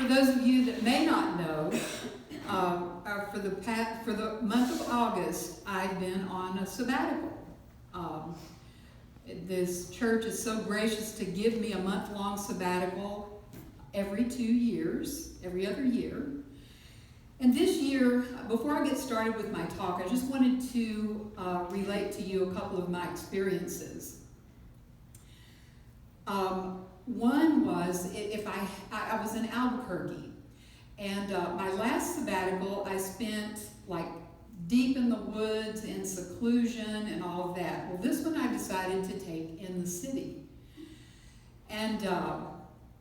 For those of you that may not know, for the month of August, I've been on a sabbatical. This church is so gracious to give me a month-long sabbatical every 2 years, every other year. And this year, before I get started with my talk, I just wanted to relate to you a couple of my experiences. One was, I was in Albuquerque, and my last sabbatical I spent like deep in the woods, in seclusion and all of that. Well, this one I decided to take in the city. And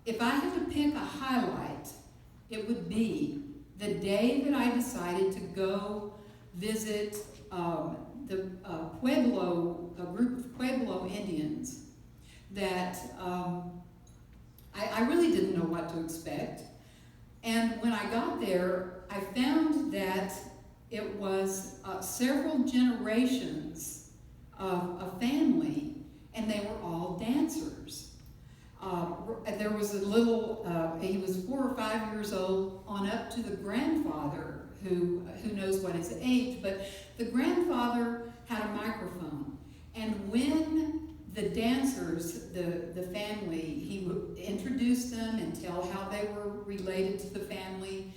if I had to pick a highlight, it would be the day that I decided to go visit the a group of Pueblo Indians that I really didn't know what to expect. And when I got there, I found that it was several generations of a family, and they were all dancers. There was a little, he was 4 or 5 years old, on up to the grandfather, who knows what his age, but the grandfather had a microphone. And when the dancers, the family, he would introduce them and tell how they were related to the family,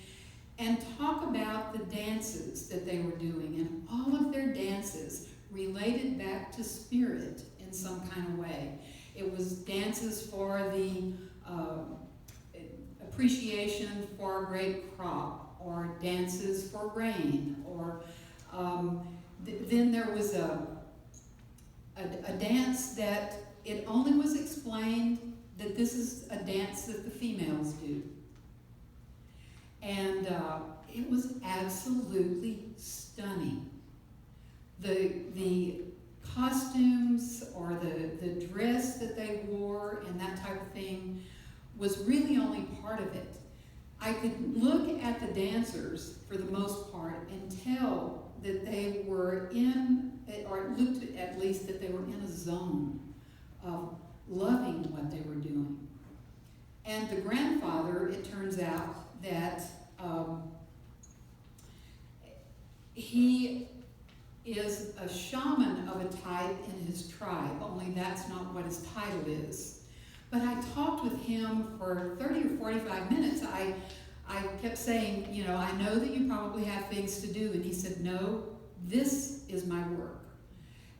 and talk about the dances that they were doing. And all of their dances related back to spirit in some kind of way. It was dances for the appreciation for a great crop, or dances for rain, or then there was a dance that it only was explained that this is a dance that the females do. And it was absolutely stunning. The costumes or the dress that they wore and that type of thing was really only part of it. I could look at the dancers for the most part and tell that they were in, or it looked at least that they were in a zone of loving what they were doing. And the grandfather, it turns out that he is a shaman of a type in his tribe, only that's not what his title is. But I talked with him for 30 or 45 minutes. I kept saying, you know, I know that you probably have things to do. And he said, no, this is my work.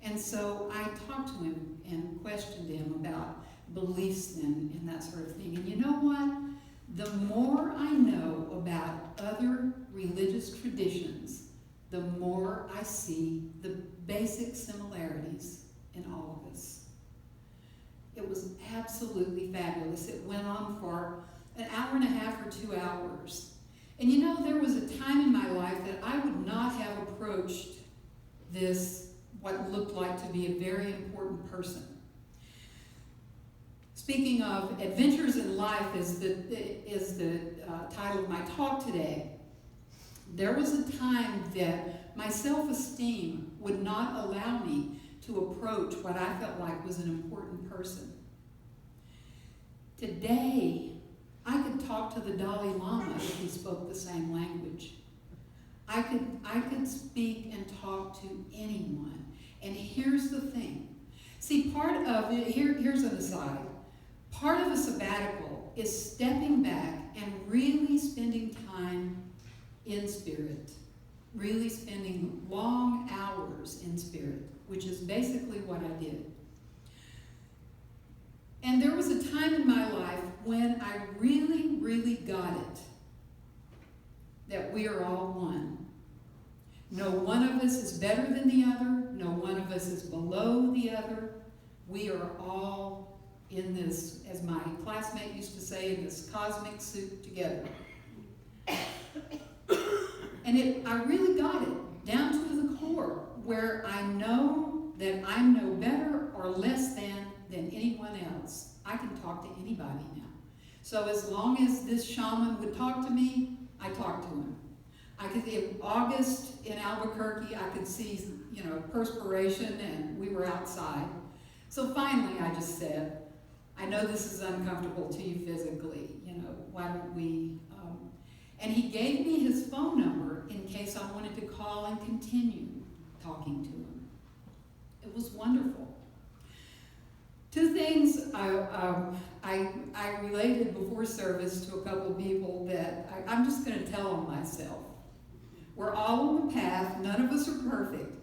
And so I talked to him and questioned him about beliefs and that sort of thing. And you know what? The more I know about other religious traditions, the more I see the basic similarities in all of us. It was absolutely fabulous. It went on for an hour and a half or 2 hours. And you know, there was a time in my life that I would not have approached this, what looked like to be a very important person. Speaking of adventures in life is the title of my talk today. There was a time that my self-esteem would not allow me to approach what I felt like was an important person. Today, I could talk to the Dalai Lama if he spoke the same language. I could speak and talk to anyone. And here's the thing. See, here's an aside. Part of a sabbatical is stepping back and really spending time in spirit. Really spending long hours in spirit, which is basically what I did. And there was a time in my life when I really, really got it, that we are all one. No one of us is better than the other. No one of us is below the other. We are all in this, as my classmate used to say, in this cosmic soup together. And I really got it down to the core, where I know that I'm no better or less than anyone else. I can talk to anybody now. So as long as this shaman would talk to me, I talked to him. I could, in August in Albuquerque, I could see, you know, perspiration, and we were outside. So finally I just said, I know this is uncomfortable to you physically, you know, why don't we And he gave me his phone number in case I wanted to call and continue talking to him. It was wonderful. Two things I related before service to a couple of people that I'm just going to tell on myself. We're all on the path. None of us are perfect.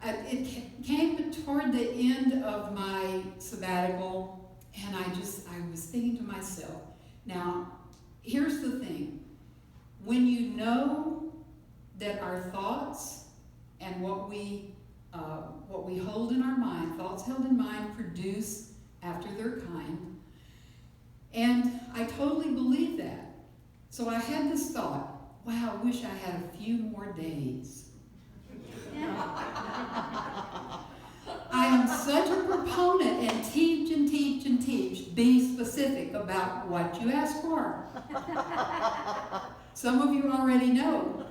It came toward the end of my sabbatical, and I was thinking to myself, now, here's the thing. When you know that our thoughts and what we hold in our mind, thoughts held in mind produce after their kind, and I totally believe that. So I had this thought, wow, I wish I had a few more days. I am such a proponent and teach and teach and teach. Be specific about what you ask for. Some of you already know.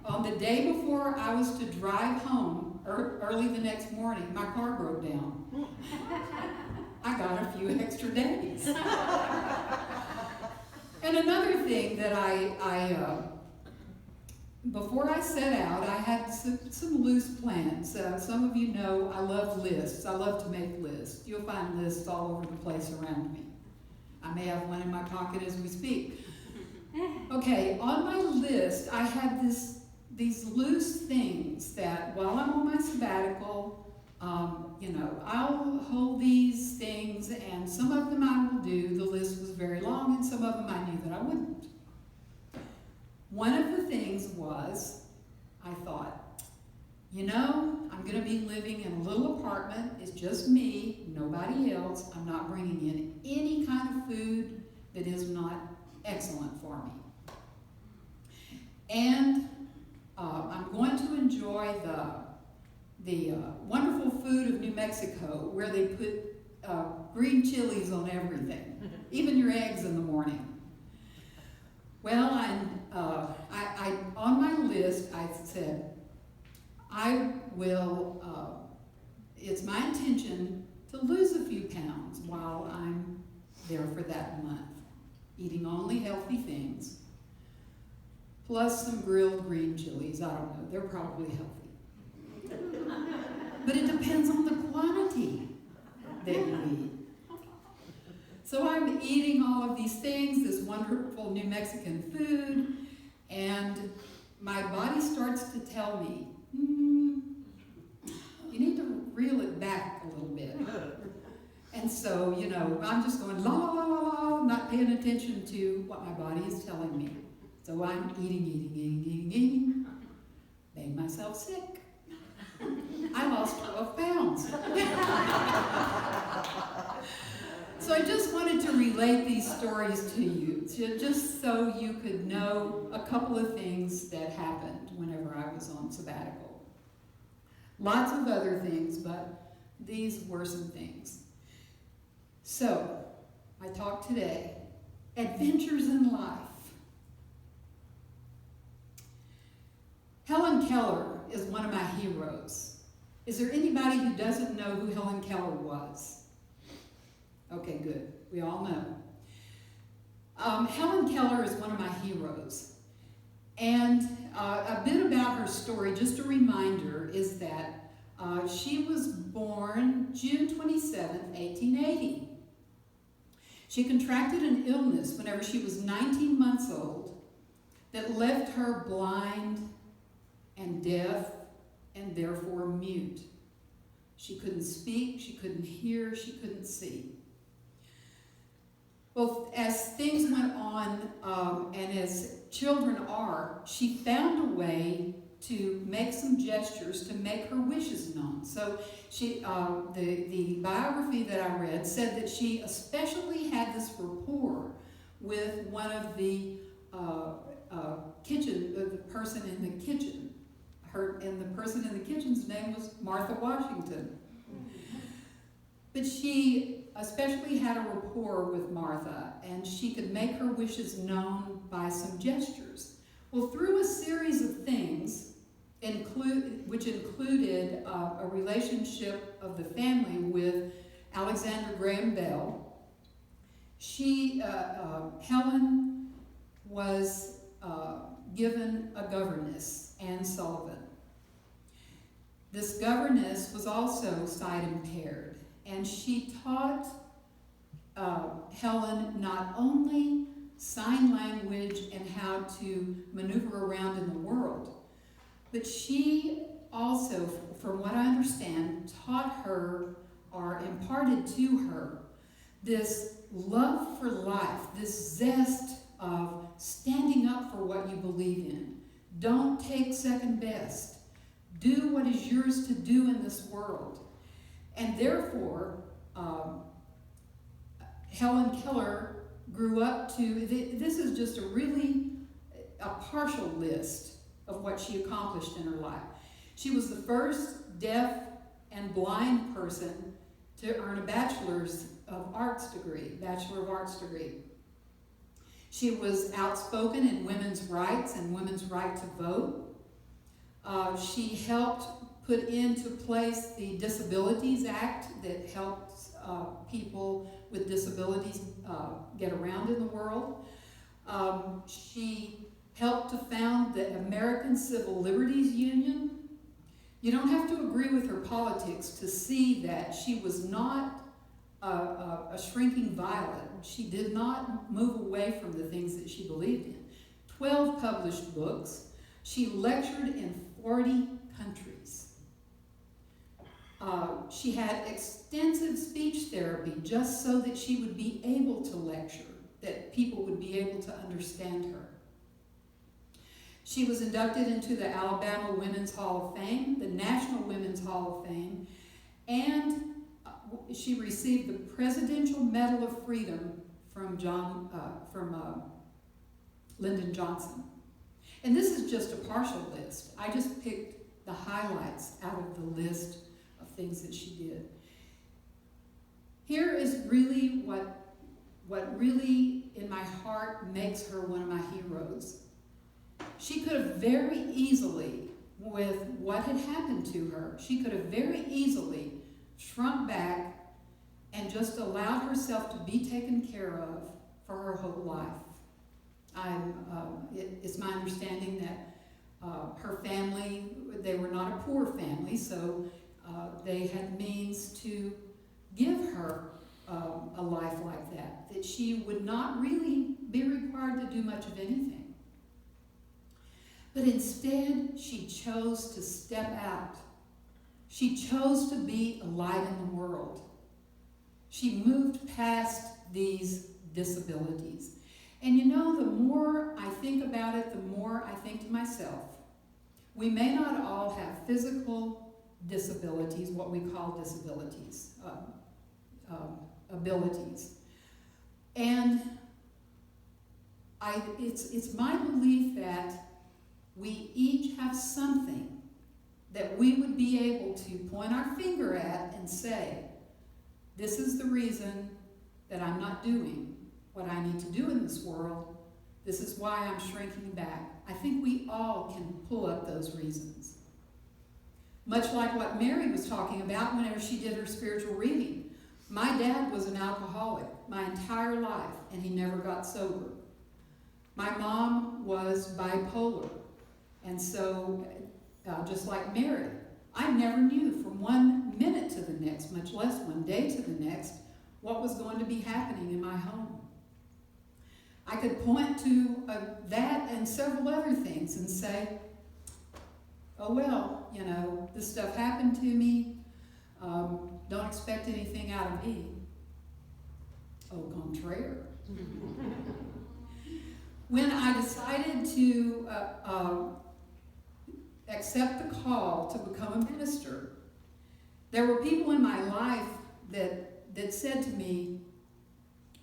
On the day before I was to drive home, early the next morning, my car broke down. I got a few extra days. And another thing that before I set out, I had some loose plans. Some of you know I love lists. I love to make lists. You'll find lists all over the place around me. I may have one in my pocket as we speak. Okay, on my list, I had these loose things that while I'm on my sabbatical, I'll hold these things, and some of them I will do. The list was very long, and some of them I knew that I wouldn't. One of the things was, I thought, I'm going to be living in a little apartment. It's just me, nobody else. I'm not bringing in any kind of food that is not excellent for me. And I'm going to enjoy the wonderful food of New Mexico, where they put green chilies on everything, even your eggs in the morning. Well, I on my list, I said, I will, it's my intention to lose a few pounds while I'm there for that month, eating only healthy things, plus some grilled green chilies. I don't know, they're probably healthy. But it depends on the quantity that you eat. So I'm eating all of these things, this wonderful New Mexican food, and my body starts to tell me, you need to reel it back a little bit. And so, I'm just going la, la, la, la, not paying attention to what my body is telling me. So I'm eating, made myself sick. I lost 12 pounds. So I just wanted to relate these stories to you, just so you could know a couple of things that happened whenever I was on sabbatical. Lots of other things, but these were some things. So, I talked today, adventures in life. Helen Keller is one of my heroes. Is there anybody who doesn't know who Helen Keller was? Okay, good. We all know. Helen Keller is one of my heroes. And a bit about her story, just a reminder, is that she was born June 27th, 1880. She contracted an illness whenever she was 19 months old that left her blind and deaf and therefore mute. She couldn't speak, she couldn't hear, she couldn't see. Well, as things went on, and as children are, she found a way to make some gestures to make her wishes known. So she, the biography that I read said that she especially had this rapport with one of the the person in the kitchen. And the person in the kitchen's name was Martha Washington. But she especially had a rapport with Martha, and she could make her wishes known by some gestures. Well, through a series of things, which included a relationship of the family with Alexander Graham Bell, Helen was given a governess, Anne Sullivan. This governess was also sight impaired, and she taught Helen not only sign language and how to maneuver around in the world, but she also, from what I understand, taught her or imparted to her this love for life, this zest of standing up for what you believe in. Don't take second best. Do what is yours to do in this world. And therefore, Helen Keller grew up to, this is just a partial list of what she accomplished in her life. She was the first deaf and blind person to earn a Bachelor of Arts degree. She was outspoken in women's rights and women's right to vote. She helped put into place the Disabilities Act that helps people with disabilities get around in the world. She helped to found the American Civil Liberties Union. You don't have to agree with her politics to see that she was not a shrinking violet. She did not move away from the things that she believed in. 12 published books. She lectured in 40 countries. She had extensive speech therapy just so that she would be able to lecture, that people would be able to understand her. She was inducted into the Alabama Women's Hall of Fame, the National Women's Hall of Fame, and she received the Presidential Medal of Freedom from Lyndon Johnson. And this is just a partial list. I just picked the highlights out of the list of things that she did. Here is really what really in my heart makes her one of my heroes. She could have very easily, with what had happened to her, she could have very easily shrunk back and just allowed herself to be taken care of for her whole life. It's my understanding that her family, they were not a poor family, so they had means to give her a life like that she would not really be required to do much of anything. But instead, she chose to step out. She chose to be a light in the world. She moved past these disabilities. And you know, the more I think about it, the more I think to myself, we may not all have physical disabilities, what we call disabilities, abilities. And it's my belief that we each have something that we would be able to point our finger at and say, this is the reason that I'm not doing what I need to do in this world. This is why I'm shrinking back. I think we all can pull up those reasons. Much like what Mary was talking about whenever she did her spiritual reading. My dad was an alcoholic my entire life, and he never got sober. My mom was bipolar. And so, just like Mary, I never knew from one minute to the next, much less one day to the next, what was going to be happening in my home. I could point to that and several other things and say, oh well, you know, this stuff happened to me. Don't expect anything out of me. Au contraire. When I decided to accept the call to become a minister, there were people in my life that said to me,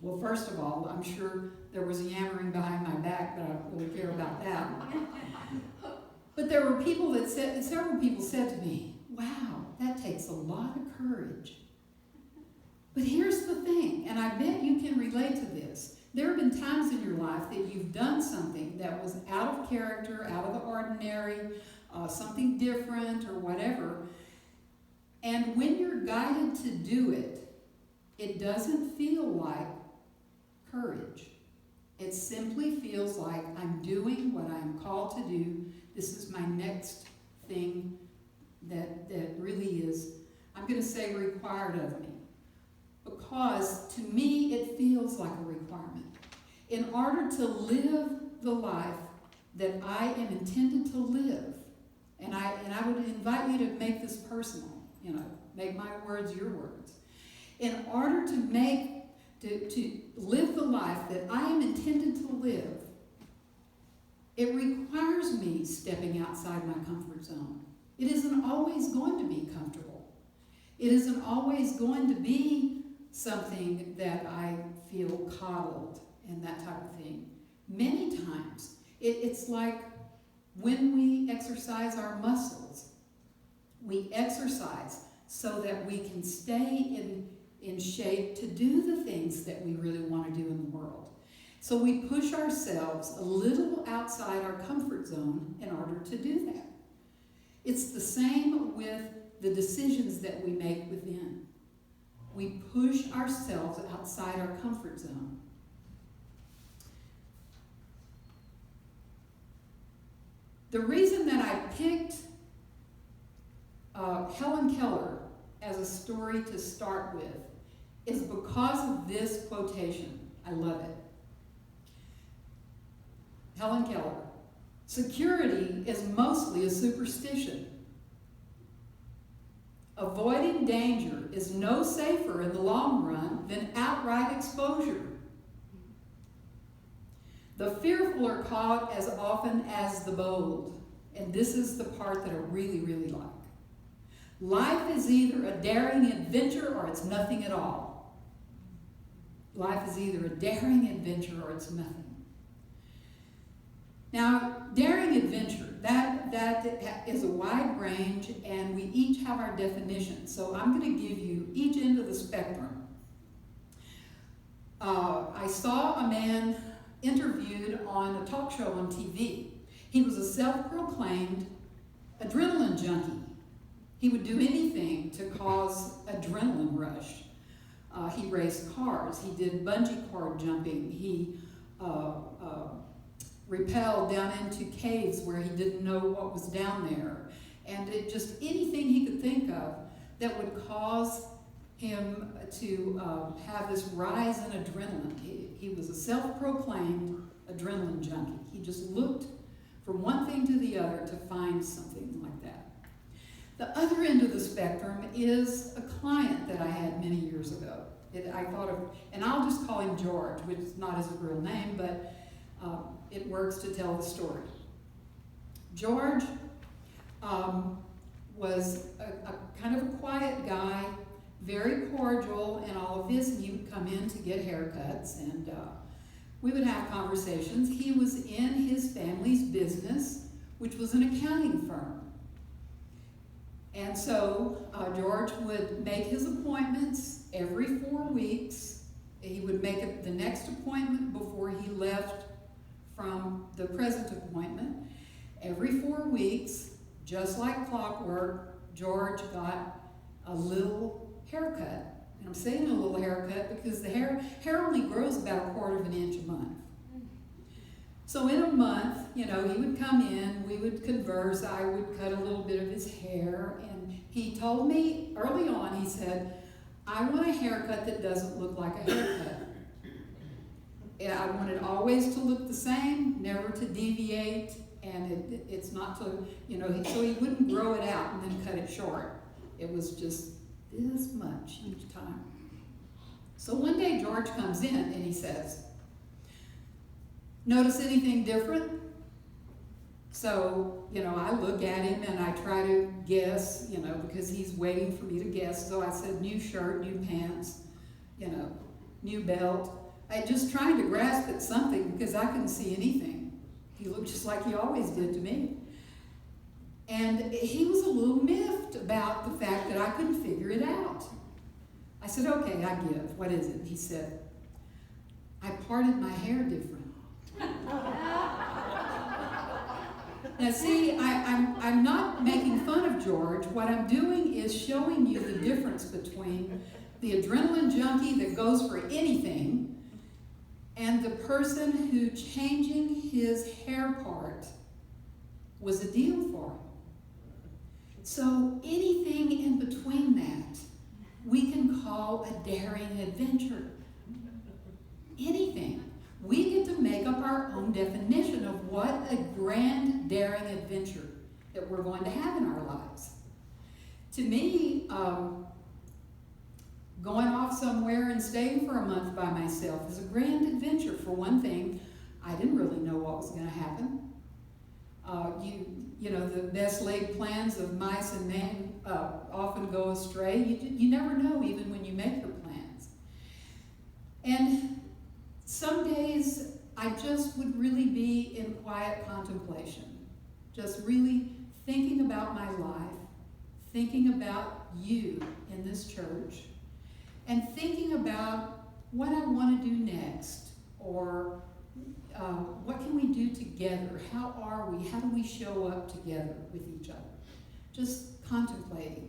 well, first of all, I'm sure there was yammering behind my back, but I don't really care about that. But there were people that said, several people said to me, wow, that takes a lot of courage. But here's the thing, and I bet you can relate to this. There have been times in your life that you've done something that was out of character, out of the ordinary, something different or whatever. And when you're guided to do it, it doesn't feel like courage. It simply feels like I'm doing what I'm called to do. This is my next thing that really is, I'm going to say, required of me. Because to me, it feels like a requirement. In order to live the life that I am intended to live, and I would invite you to make this personal, make my words your words. In order to live the life that I am intended to live, it requires me stepping outside my comfort zone. It isn't always going to be comfortable. It isn't always going to be something that I feel coddled and that type of thing. Many times, it's like when we exercise our muscles, we exercise so that we can stay in shape to do the things that we really want to do in the world. So we push ourselves a little outside our comfort zone in order to do that. It's the same with the decisions that we make within. We push ourselves outside our comfort zone. The reason that I picked Helen Keller as a story to start with is because of this quotation. I love it. Helen Keller, security is mostly a superstition. Avoiding danger is no safer in the long run than outright exposure. The fearful are caught as often as the bold. And this is the part that I really, really like. Life is either a daring adventure or it's nothing at all. Life is either a daring adventure or it's nothing. Now, daring adventure, that is a wide range, and we each have our definitions. So I'm going to give you each end of the spectrum. I saw a man interviewed on a talk show on TV. He was a self-proclaimed adrenaline junkie. He would do anything to cause adrenaline rush. He raced cars. He did bungee cord jumping. He rappelled down into caves where he didn't know what was down there. And just anything he could think of that would cause him to have this rise in adrenaline. He was a self-proclaimed adrenaline junkie. He just looked from one thing to the other to find something like that. The other end of the spectrum is a client that I had many years ago. I thought of, and I'll just call him George, which is not his real name, but it works to tell the story. George was a kind of a quiet guy, very cordial and all of this, and he would come in to get haircuts, and we would have conversations. He was in his family's business, which was an accounting firm. And so George would make his appointments every 4 weeks. He would make the next appointment before he left from the present appointment. Every 4 weeks, just like clockwork, George got a little haircut. And I'm saying a little haircut because the hair only grows about 1/4 of an inch a month. So in a month, he would come in, we would converse, I would cut a little bit of his hair, and he told me early on, he said, I want a haircut that doesn't look like a haircut. I want it always to look the same, never to deviate, and it's not to, so he wouldn't grow it out and then cut it short. It was just this much each time. So one day George comes in and he says, notice anything different? So, I look at him and I try to guess, because he's waiting for me to guess. So I said, new shirt, new pants, new belt. I just trying to grasp at something because I couldn't see anything. He looked just like he always did to me. And he was a little miffed about the fact that I couldn't figure it out. I said, okay, I give. What is it? He said, I parted my hair different. Now see, I'm not making fun of George. What I'm doing is showing you the difference between the adrenaline junkie that goes for anything And the person who changing his hair part was a deal for him. So anything in between that, we can call a daring adventure. Anything. We get to make up our own definition of what a grand, daring adventure that we're going to have in our lives. To me, going off somewhere and staying for a month by myself is a grand adventure. For one thing, I didn't really know what was going to happen. You know, the best laid plans of mice and men often go astray. You never know, even when you make your plans. And some days I just would really be in quiet contemplation, just really thinking about my life, thinking about you in this church, and thinking about what I want to do next, or what can we do together? How are we? How do we show up together with each other? Just contemplating.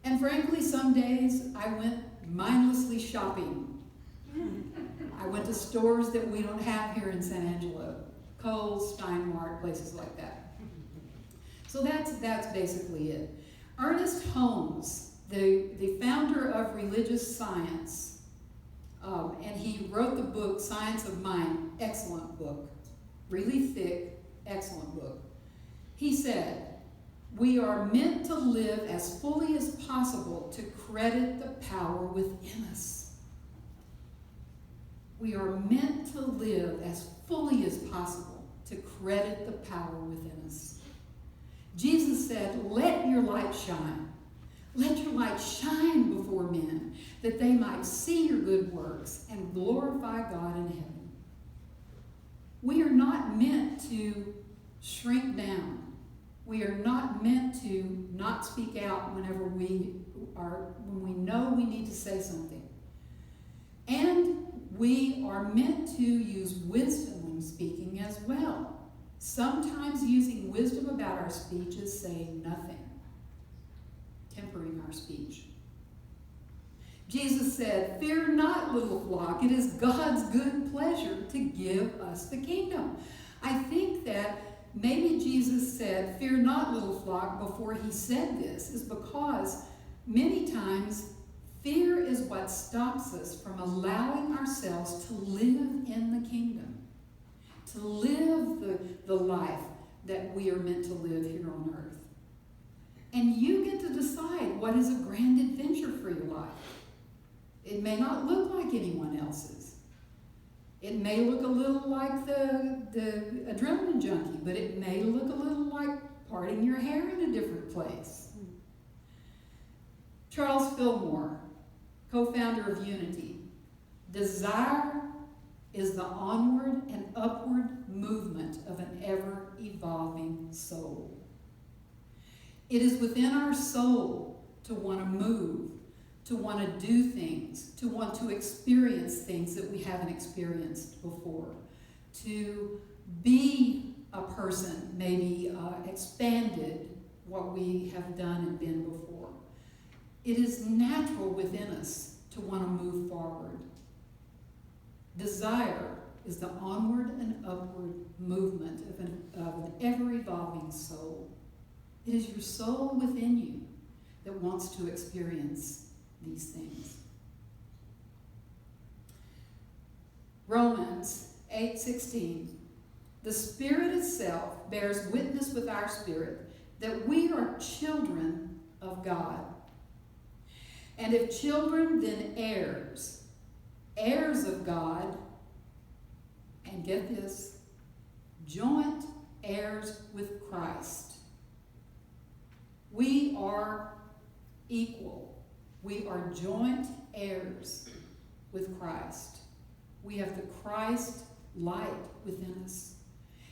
And frankly, some days I went mindlessly shopping. I went to stores that we don't have here in San Angelo. Kohl's, Steinmart, places like that. So that's basically it. Ernest Holmes, the founder of religious science, and he wrote the book Science of Mind, excellent book, really thick, excellent book. He said, we are meant to live as fully as possible to credit the power within us. We are meant to live as fully as possible to credit the power within us. Jesus said, let your light shine. Let your light shine before men, that they might see your good works and glorify God in heaven. We are not meant to shrink down. We are not meant to not speak out when we know we need to say something. And we are meant to use wisdom when speaking as well. Sometimes using wisdom about our speech is saying nothing, tempering our speech. Jesus said, fear not, little flock, it is God's good pleasure to give us the kingdom. I think that maybe Jesus said, fear not, little flock, before he said this, is because many times fear is what stops us from allowing ourselves to live in the kingdom, to live the life that we are meant to live here on earth. And you get to decide what is a grand adventure for your life. It may not look like anyone else's. It may look a little like the adrenaline junkie, but it may look a little like parting your hair in a different place. Charles Fillmore, co-founder of Unity, desire is the onward and upward movement of an ever-evolving soul. It is within our soul to want to move, to want to do things, to want to experience things that we haven't experienced before, to be a person, maybe expanded what we have done and been before. It is natural within us to want to move forward. Desire is the onward and upward movement of an ever-evolving soul. It is your soul within you that wants to experience these things. Romans 8:16. The Spirit itself bears witness with our spirit that we are children of God. And if children, then heirs, heirs of God, and get this, joint heirs with Christ. We are equal. We are joint heirs with Christ. We have the Christ light within us.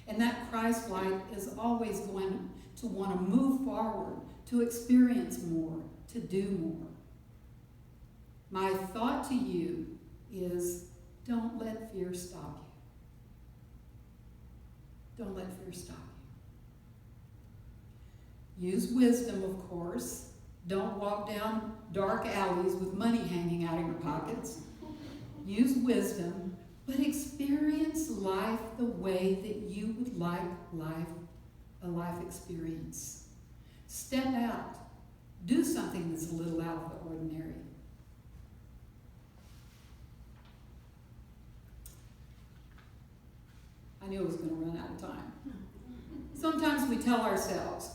And that Christ light is always going to want to move forward, to experience more, to do more. My thought to you is, don't let fear stop you. Don't let fear stop you. Use wisdom, of course. Don't walk down dark alleys with money hanging out of your pockets. Use wisdom, but experience life the way that you would like a life experience. Step out. Do something that's a little out of the ordinary. I knew I was going to run out of time. Sometimes we tell ourselves,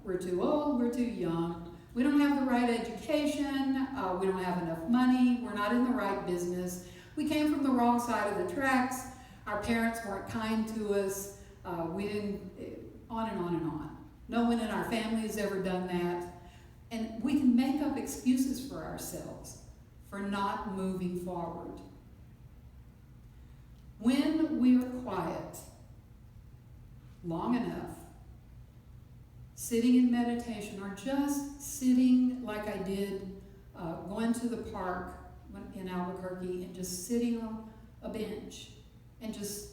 we're too old, we're too young, we don't have the right education, we don't have enough money, we're not in the right business, we came from the wrong side of the tracks, our parents weren't kind to us, we didn't, on and on and on. No one in our family has ever done that. And we can make up excuses for ourselves for not moving forward. When we are quiet long enough, sitting in meditation, or just sitting like I did, going to the park in Albuquerque and just sitting on a bench and just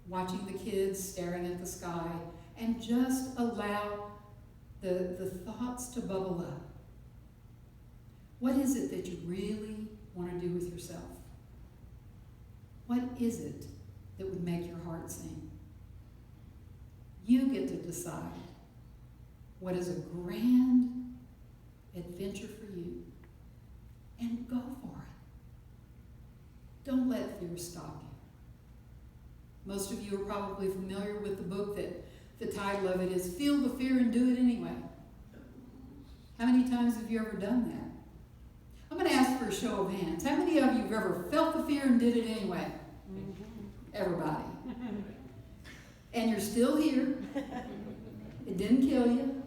watching the kids staring at the sky, and just allow the thoughts to bubble up. What is it that you really want to do with yourself? What is it that would make your heart sing? You get to decide what is a grand adventure for you, and go for it. Don't let fear stop you. Most of you are probably familiar with the book that the title of it is Feel the Fear and Do It Anyway. How many times have you ever done that? I'm going to ask for a show of hands. How many of you have ever felt the fear and did it anyway? Everybody. And you're still here. It didn't kill you.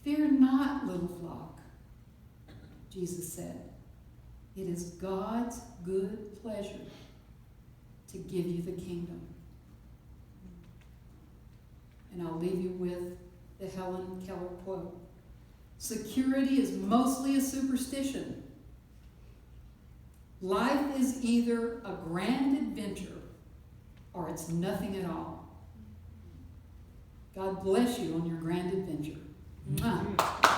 Fear not, little flock, Jesus said. It is God's good pleasure to give you the kingdom. And I'll leave you with the Helen Keller quote. Security is mostly a superstition. Life is either a grand adventure or it's nothing at all. God bless you on your grand adventure. Mwah.